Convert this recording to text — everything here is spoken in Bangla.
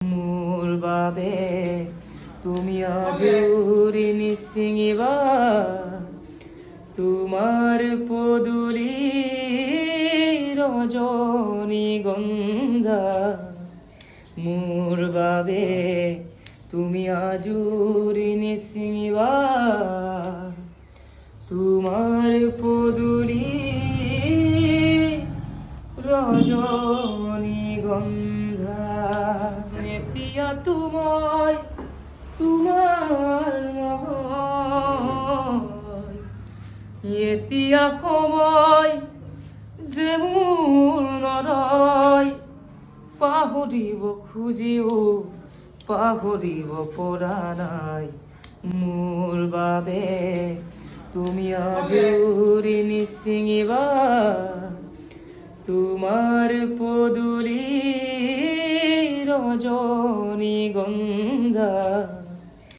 মোর বাবে তুমি আজুরি নিসিঙিবা তোমার পদুলি রজনী গন্ধা মোর বাবে তুমি আজুরি নিসিঙিবা তোমার পদুলি রজনী গন্ধা এতিয়া তোমায় তোমাৰ মগয় এতিয়া সময় যে মোৰ নৰয় পাহৰিব খুজিও পাহৰিব পৰা নাই মোৰ বাবে তুমি আজুৰি নিচিঙিবা তোমার পদুলি রজনী গন্ধা।